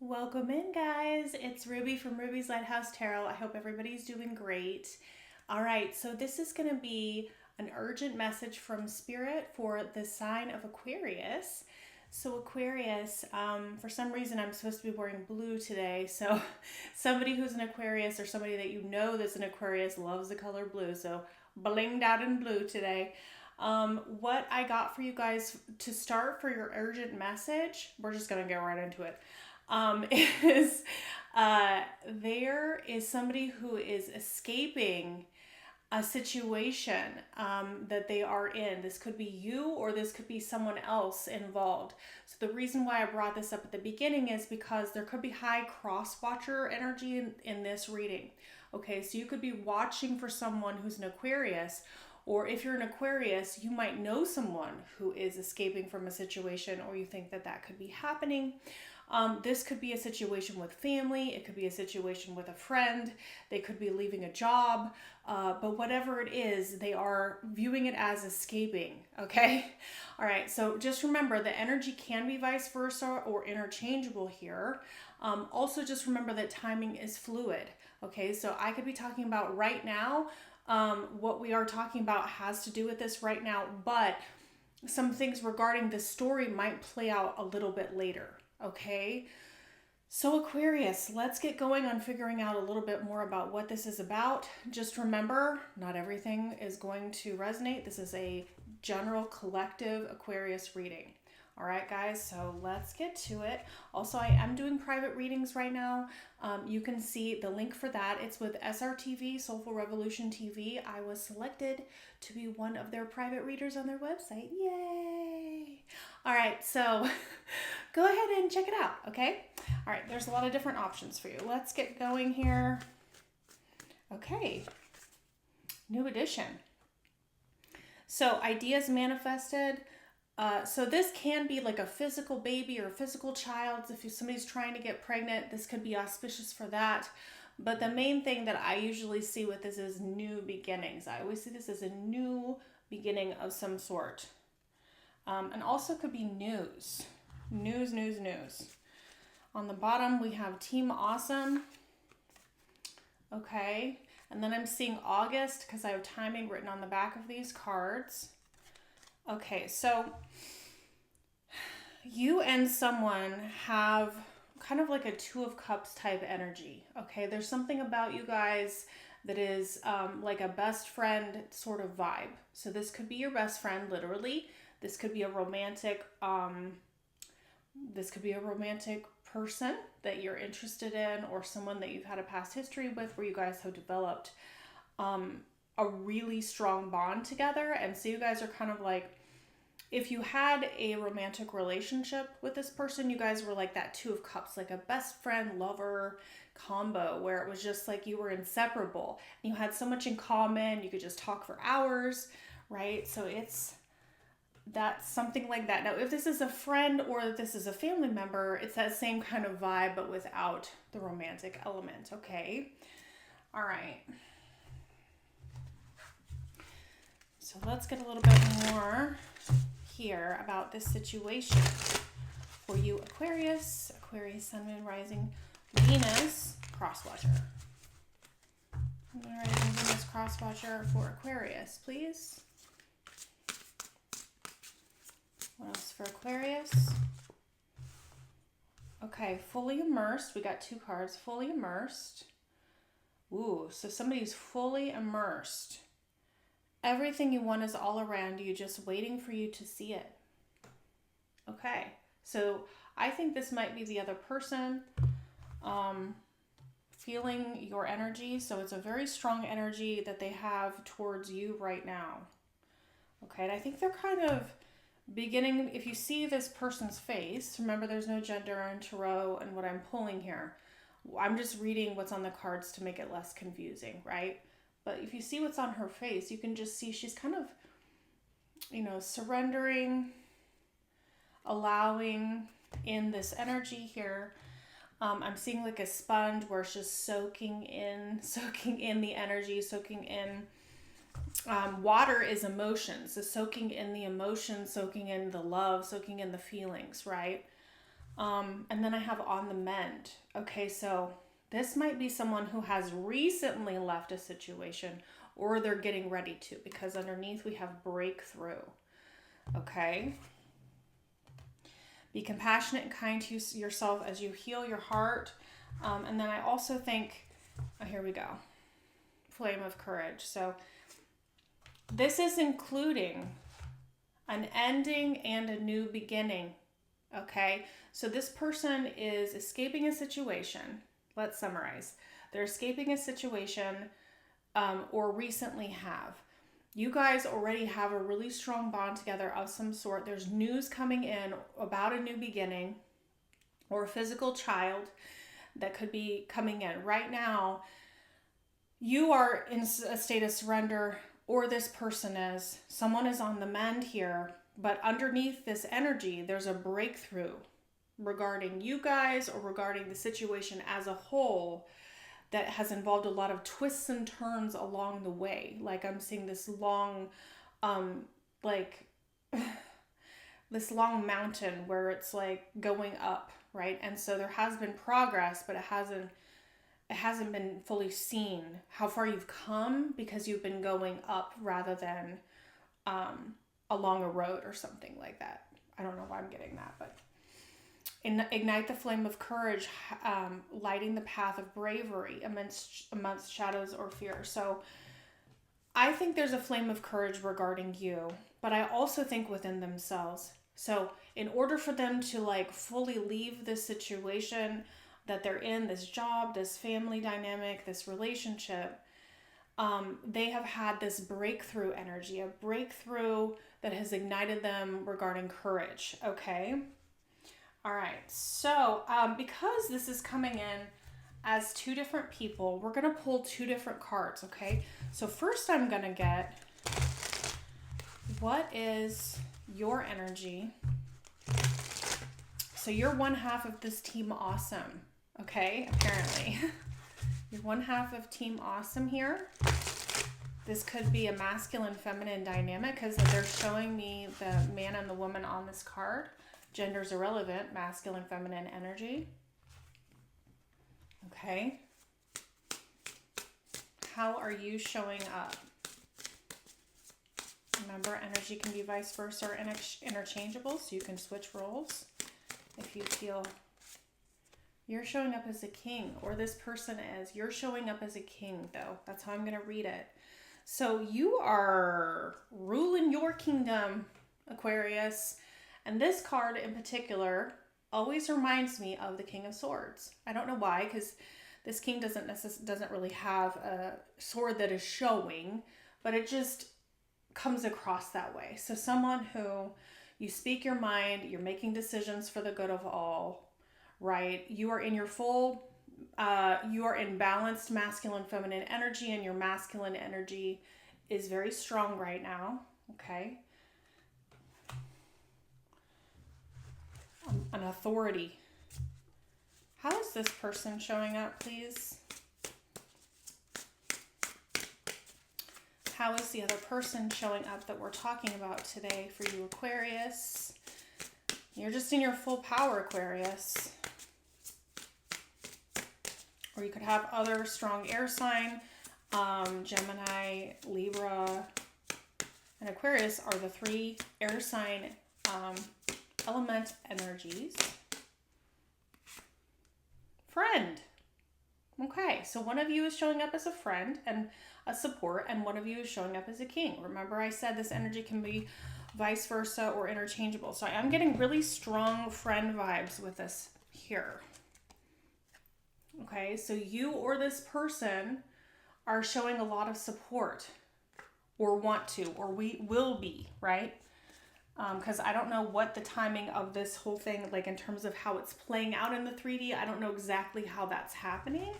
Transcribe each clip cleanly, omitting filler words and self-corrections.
Welcome in, guys. It's Ruby from Ruby's Lighthouse Tarot. I hope everybody's doing great. All right, so this is going to be an urgent message from Spirit for the sign of Aquarius. So Aquarius, for some reason I'm supposed to be wearing blue today. So somebody who's an Aquarius or somebody that you know that's an Aquarius loves the color blue. So blinged out in blue today. What I got for you guys to start for your urgent message, we're just going to get right into it. Is there is somebody who is escaping a situation that they are in. This could be you or this could be someone else involved. So the reason why I brought this up at the beginning is because there could be high cross-watcher energy in this reading. Okay, so you could be watching for someone who's an Aquarius, or if you're an Aquarius, you might know someone who is escaping from a situation, or you think that that could be happening. This could be a situation with family. It could be a situation with a friend. They could be leaving a job. But whatever it is, they are viewing it as escaping. Okay? All right. So just remember the energy can be vice versa or interchangeable here. Also, just remember that timing is fluid. Okay? So I could be talking about right now. What we are talking about has to do with this right now. But some things regarding this story might play out a little bit later. Okay, so Aquarius, let's get going on figuring out a little bit more about what this is about. Just remember, not everything is going to resonate. This is a general collective Aquarius reading. All right, guys, so let's get to it. Also, I am doing private readings right now. You can see the link for that. It's with SRTV, Soulful Revolution TV. I was selected to be one of their private readers on their website. Yay! All right, so go ahead and check it out, okay? All right, there's a lot of different options for you. Let's get going here. Okay, new edition. So ideas manifested. So this can be like a physical baby or a physical child. If somebody's trying to get pregnant, this could be auspicious for that. But the main thing that I usually see with this is new beginnings. I always see this as a new beginning of some sort. And also could be news. News. On the bottom, we have Team Awesome. Okay. And then I'm seeing August because I have timing written on the back of these cards. Okay, so you and someone have kind of like a Two of Cups type energy. Okay, there's something about you guys that is like a best friend sort of vibe. So this could be your best friend, literally. This could be a romantic. This could be a romantic person that you're interested in, or someone that you've had a past history with, where you guys have developed a really strong bond together. And so you guys are kind of like, if you had a romantic relationship with this person, you guys were like that Two of Cups, like a best friend lover combo, where it was just like you were inseparable and you had so much in common. You could just talk for hours, right? So that's something like that. Now, if this is a friend or if this is a family member, it's that same kind of vibe, but without the romantic element. Okay. All right. So let's get a little bit more here about this situation for you, Aquarius, Sun, Moon, Rising, Venus, Crosswatcher. Moon, Rising, Venus, Crosswatcher for Aquarius, please. What else for Aquarius? Okay, fully immersed. We got two cards, fully immersed. Ooh, so somebody's fully immersed. Everything you want is all around you, just waiting for you to see it. Okay, so I think this might be the other person feeling your energy. So it's a very strong energy that they have towards you right now. Okay, and I think they're kind of beginning, if you see this person's face, remember there's no gender in tarot and what I'm pulling here. I'm just reading what's on the cards to make it less confusing, right? But if you see what's on her face, you can just see she's kind of, surrendering, allowing in this energy here. I'm seeing like a sponge where it's just soaking in the energy, soaking in. Water is emotions, so soaking in the emotions, soaking in the love, soaking in the feelings, right? And then I have on the mend. Okay, so this might be someone who has recently left a situation, or they're getting ready to, because underneath we have breakthrough. Okay. Be compassionate and kind to yourself as you heal your heart. And then I also think, oh, here we go. Flame of courage. So this is including an ending and a new beginning. Okay. So this person is escaping a situation. Let's summarize. They're escaping a situation, or recently have. You guys already have a really strong bond together of some sort. There's news coming in about a new beginning, or a physical child that could be coming in. Right now, you are in a state of surrender, or this person is. Someone is on the mend here, but underneath this energy, there's a breakthrough regarding you guys, or regarding the situation as a whole, that has involved a lot of twists and turns along the way. Like I'm seeing this long, this long mountain where it's like going up, right? And so there has been progress, but it hasn't been fully seen how far you've come, because you've been going up rather than along a road or something like that. I don't know why I'm getting that, but ignite the flame of courage, lighting the path of bravery amongst shadows or fear. So I think there's a flame of courage regarding you, but I also think within themselves. So in order for them to like fully leave this situation that they're in, this job, this family dynamic, this relationship, they have had this breakthrough energy, a breakthrough that has ignited them regarding courage. Okay. All right, so because this is coming in as two different people, we're going to pull two different cards, okay? So first I'm going to get, what is your energy? So you're one half of this Team Awesome, okay? Apparently. You're one half of Team Awesome here. This could be a masculine-feminine dynamic, because they're showing me the man and the woman on this card. Gender's irrelevant, masculine, feminine energy. Okay. How are you showing up? Remember, energy can be vice versa or interchangeable, so you can switch roles if you feel you're showing up as a king, or this person is. You're showing up as a king, though. That's how I'm going to read it. So you are ruling your kingdom, Aquarius. And this card in particular always reminds me of the King of Swords. I don't know why, because this king doesn't really have a sword that is showing, but it just comes across that way. So someone who you speak your mind, you're making decisions for the good of all, right? You are in your full, you are in balanced masculine, feminine energy, and your masculine energy is very strong right now, okay? An authority. How is this person showing up, please? How is the other person showing up that we're talking about today for you, Aquarius? You're just in your full power, Aquarius. Or you could have other strong air sign. Gemini, Libra, and Aquarius are the three air sign element energies. Friend. Okay, so one of you is showing up as a friend and a support, and one of you is showing up as a king. Remember, I said this energy can be vice versa or interchangeable. So I'm getting really strong friend vibes with this here. Okay, so you or this person are showing a lot of support, or want to, or we will be, right? Because I don't know what the timing of this whole thing, like in terms of how it's playing out in the 3D, I don't know exactly how that's happening.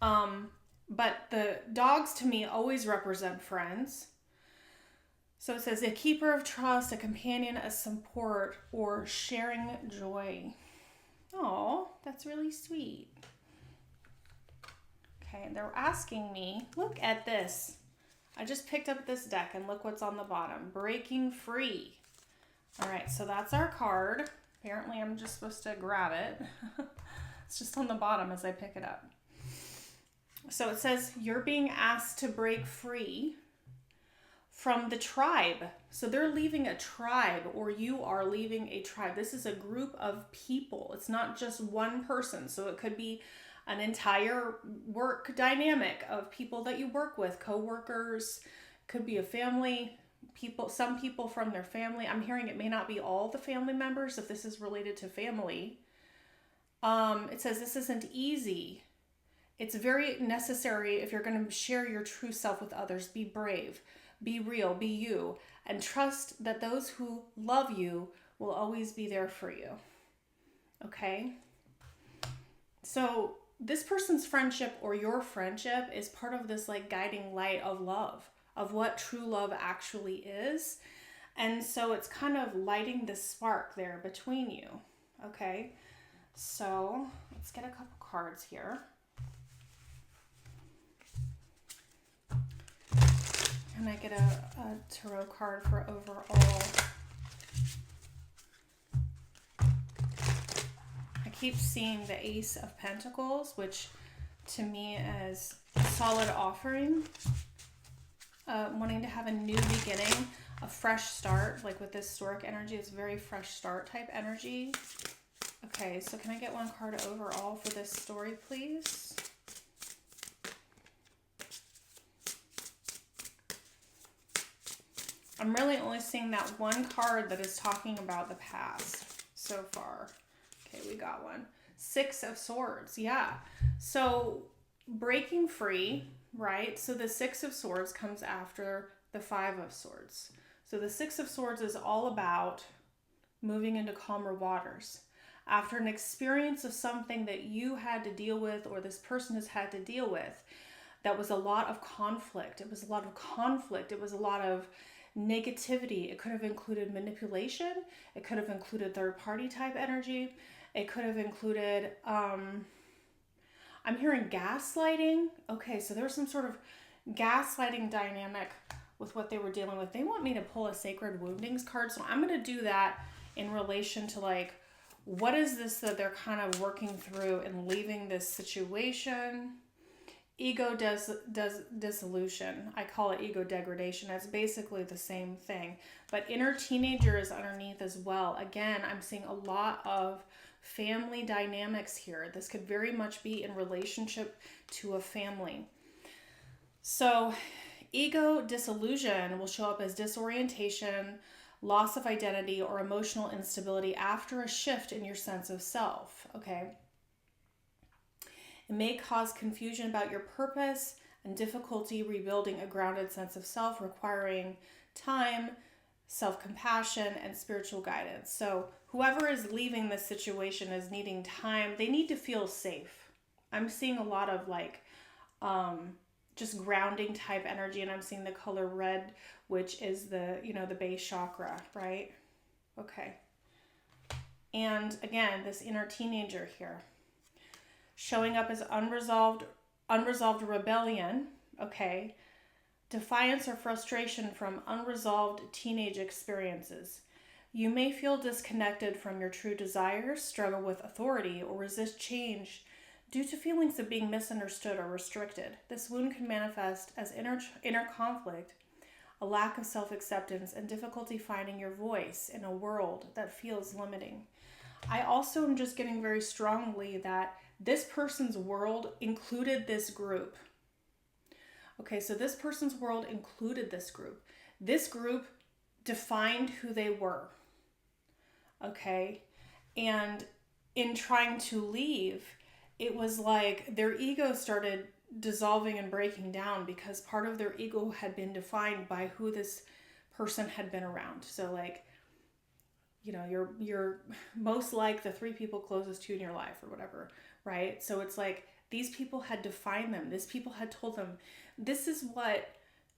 But the dogs to me always represent friends. So it says a keeper of trust, a companion, a support, or sharing joy. Oh, that's really sweet. Okay, and they're asking me, look at this. I just picked up this deck and look what's on the bottom. Breaking free. All right, so that's our card. Apparently I'm just supposed to grab it. It's just on the bottom as I pick it up. So it says you're being asked to break free from the tribe. So they're leaving a tribe, or you are leaving a tribe. This is a group of people. It's not just one person. So it could be an entire work dynamic of people that you work with, co-workers, could be a family, people, some people from their family. I'm hearing it may not be all the family members if this is related to family. It says this isn't easy. It's very necessary if you're going to share your true self with others. Be brave, be real, be you, and trust that those who love you will always be there for you. Okay? So this person's friendship or your friendship is part of this like guiding light of love, of what true love actually is. And so it's kind of lighting the spark there between you. Okay? So let's get a couple cards here. Can I get a tarot card for overall? I keep seeing the Ace of Pentacles, which to me is a solid offering. Wanting to have a new beginning, a fresh start, like with this Stork energy, it's very fresh start type energy. Okay, so can I get one card overall for this story, please? I'm really only seeing that one card that is talking about the past so far. Okay, we got one. Six of Swords, yeah. So breaking free, right? So the Six of Swords comes after the Five of Swords. So the Six of Swords is all about moving into calmer waters. After an experience of something that you had to deal with, or this person has had to deal with, that was a lot of conflict. It was a lot of conflict. It was a lot of negativity. It could have included manipulation. It could have included third party type energy. It could have included, I'm hearing gaslighting. Okay, so there's some sort of gaslighting dynamic with what they were dealing with. They want me to pull a Sacred Woundings card, so I'm going to do that in relation to like, what is this that they're kind of working through and leaving this situation? Ego dissolution. I call it ego degradation. It's basically the same thing. But inner teenager is underneath as well. Again, I'm seeing a lot of family dynamics here. This could very much be in relationship to a family. So ego dissolution will show up as disorientation, loss of identity, or emotional instability after a shift in your sense of self, okay? It may cause confusion about your purpose and difficulty rebuilding a grounded sense of self, requiring time, self-compassion, and spiritual guidance. So whoever is leaving this situation is needing time. They need to feel safe. I'm seeing a lot of like, just grounding type energy, and I'm seeing the color red, which is the, you know, the base chakra, right? Okay. And again, this inner teenager here, showing up as unresolved rebellion, okay? Defiance or frustration from unresolved teenage experiences. You may feel disconnected from your true desires, struggle with authority, or resist change due to feelings of being misunderstood or restricted. This wound can manifest as inner conflict, a lack of self-acceptance, and difficulty finding your voice in a world that feels limiting. I also am just getting very strongly that this person's world included this group. Okay, so this person's world included this group. This group defined who they were. Okay, and in trying to leave, it was like their ego started dissolving and breaking down because part of their ego had been defined by who this person had been around. So like, you know, you're most like the three people closest to you in your life or whatever, right? So it's like these people had defined them. These people had told them, this is what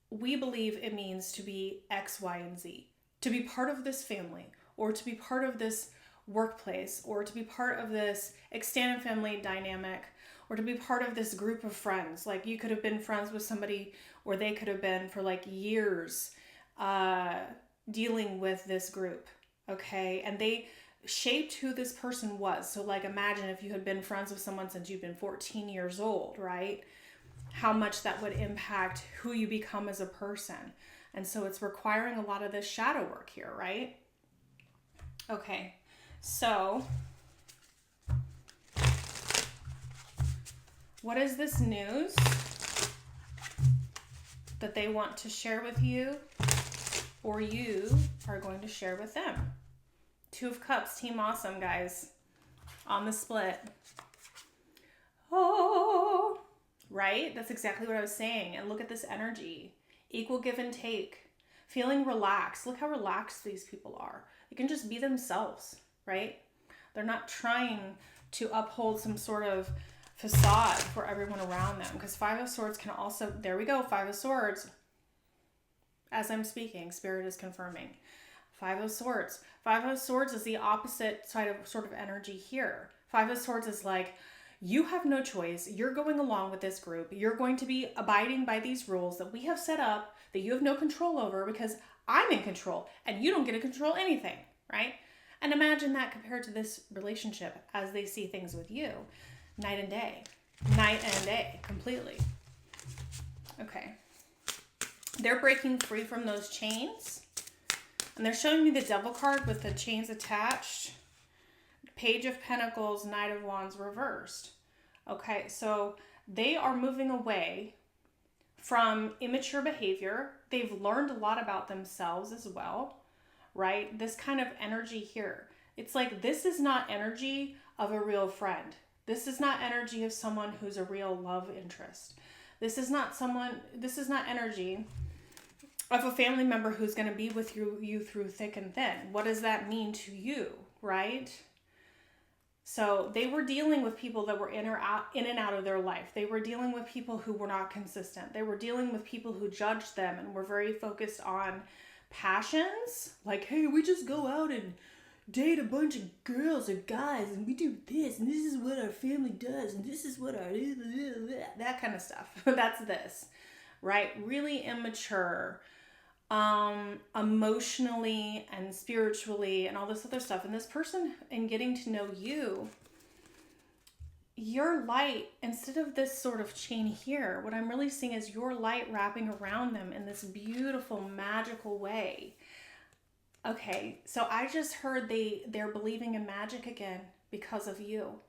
we believe it means to be X, Y, and Z, to be part of this family, or to be part of this workplace, or to be part of this extended family dynamic, or to be part of this group of friends. Like you could have been friends with somebody, or they could have been for like years dealing with this group, okay? And they shaped who this person was. So like imagine if you had been friends with someone since you've been 14 years old, right? How much that would impact who you become as a person. And so it's requiring a lot of this shadow work here, right? Okay, so what is this news that they want to share with you, or you are going to share with them? Two of Cups, Team Awesome, guys, on the split. Oh, right? That's exactly what I was saying. And look at this energy. Equal give and take. Feeling relaxed. Look how relaxed these people are. They can just be themselves, right? They're not trying to uphold some sort of facade for everyone around them. Because Five of Swords can also, there we go, Five of Swords. As I'm speaking, Spirit is confirming. Five of Swords. Five of Swords is the opposite side of sort of energy here. Five of Swords is like, you have no choice. You're going along with this group. You're going to be abiding by these rules that we have set up that you have no control over because I'm in control and you don't get to control anything, right? And imagine that compared to this relationship as they see things with you. Night and day. Night and day. Completely. Okay. They're breaking free from those chains. And they're showing me the Devil card with the chains attached. Page of Pentacles, Knight of Wands reversed. Okay, so they are moving away from immature behavior. They've learned a lot about themselves as well, right? This kind of energy here. It's like this is not energy of a real friend. This is not energy of someone who's a real love interest. This is not energy of a family member who's going to be with you through thick and thin. What does that mean to you, right? So they were dealing with people that were in and out of their life. They were dealing with people who were not consistent. They were dealing with people who judged them and were very focused on passions. Like, hey, we just go out and date a bunch of girls or guys and we do this and this is what our family does and this is what our... that kind of stuff. That's this, right? Really immature, emotionally and spiritually and all this other stuff. And this person, in getting to know you, your light, instead of this sort of chain here, what I'm really seeing is your light wrapping around them in this beautiful, magical way. Okay, so I just heard they're believing in magic again because of you.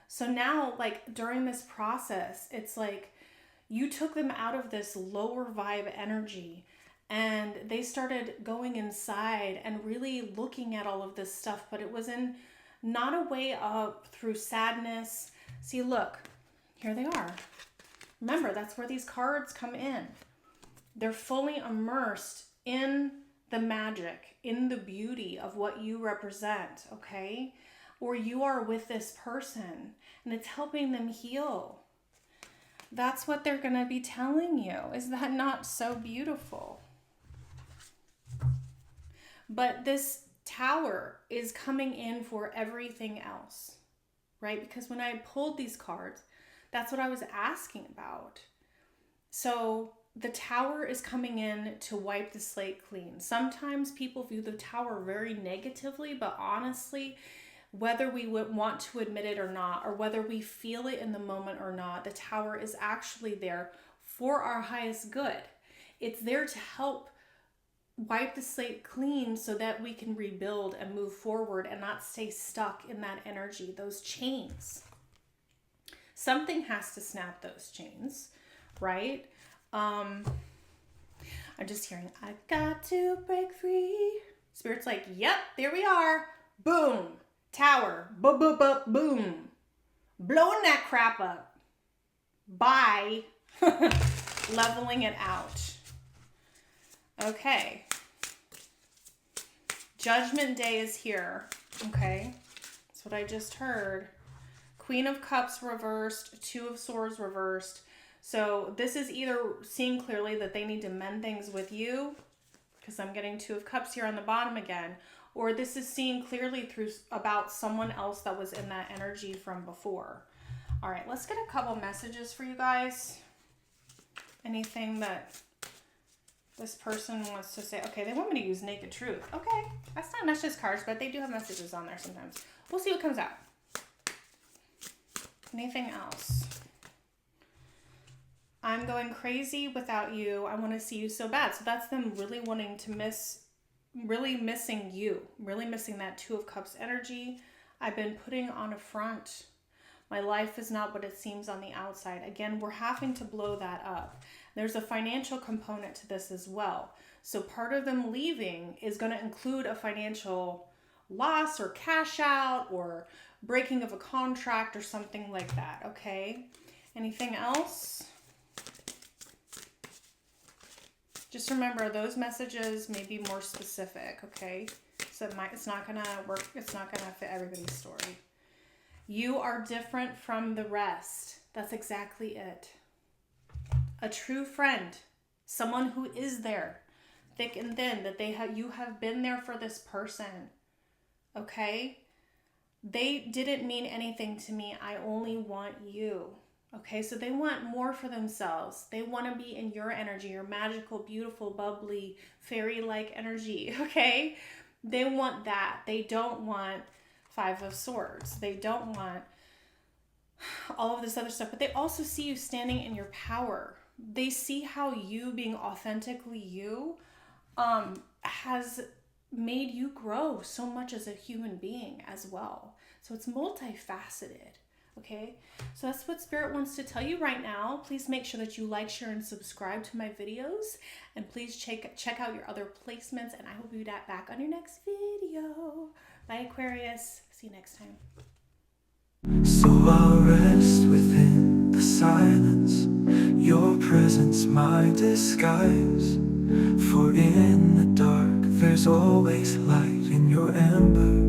So now, like, during this process, it's like you took them out of this lower vibe energy and they started going inside and really looking at all of this stuff, but it was in not a way of through sadness. See, look, here they are. Remember, that's where these cards come in. They're fully immersed in the magic, in the beauty of what you represent, okay? Or you are with this person and it's helping them heal. That's what they're going to be telling you. Is that not so beautiful? But this Tower is coming in for everything else, right? Because when I pulled these cards, that's what I was asking about. So the Tower is coming in to wipe the slate clean. Sometimes people view the Tower very negatively, but honestly, whether we would want to admit it or not, or whether we feel it in the moment or not, the Tower is actually there for our highest good. It's there to help wipe the slate clean so that we can rebuild and move forward and not stay stuck in that energy, those chains. Something has to snap those chains, right? I'm just hearing, I got to break free. Spirit's like, yep, there we are. Boom. Tower. Boom. Blowing that crap up. Bye. Leveling it out. Okay. Judgment Day is here. Okay. That's what I just heard. Queen of Cups reversed. Two of Swords reversed. So this is either seeing clearly that they need to mend things with you, because I'm getting Two of Cups here on the bottom again, or this is seeing clearly through about someone else that was in that energy from before. All right, let's get a couple messages for you guys. Anything that This person wants to say, okay, they want me to use Naked Truth. Okay, that's not just cards, but they do have messages on there sometimes. We'll see what comes out. Anything else? I'm going crazy without you. I want to see you so bad. So that's them really wanting to really missing you. Really missing that Two of Cups energy. I've been putting on a front. My life is not what it seems on the outside. Again, we're having to blow that up. There's a financial component to this as well. So part of them leaving is going to include a financial loss or cash out or breaking of a contract or something like that, okay? Anything else? Just remember, those messages may be more specific, okay? So it's not going to work. It's not going to fit everybody's story. You are different from the rest. That's exactly it. A true friend, someone who is there, thick and thin, that you have been there for this person, okay? They didn't mean anything to me. I only want you, okay? So they want more for themselves. They want to be in your energy, your magical, beautiful, bubbly, fairy-like energy, okay? They want that. They don't want Five of Swords. They don't want all of this other stuff, but they also see you standing in your power. They see how you being authentically you has made you grow so much as a human being as well. So it's multifaceted, okay? So that's what Spirit wants to tell you right now. Please make sure that you like, share, and subscribe to my videos. And please check out your other placements. And I will be back on your next video. Bye, Aquarius. See you next time. So I'll rest within the silence, your presence my disguise. For in the dark there's always light in your ember.